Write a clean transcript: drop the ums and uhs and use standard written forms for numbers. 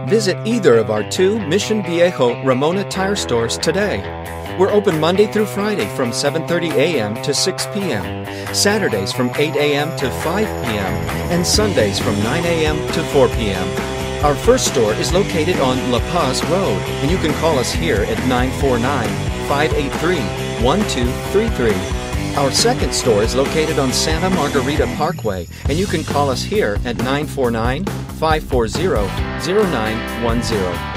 Visit either of our two Mission Viejo Ramona tire stores today. We're open Monday through Friday from 7:30 a.m. to 6 p.m., Saturdays from 8 a.m. to 5 p.m., and Sundays from 9 a.m. to 4 p.m. Our first store is located on La Paz Road, and you can call us here at 949-583-1233. Our second store is located on Santa Margarita Parkway, and you can call us here at 949-540-0910.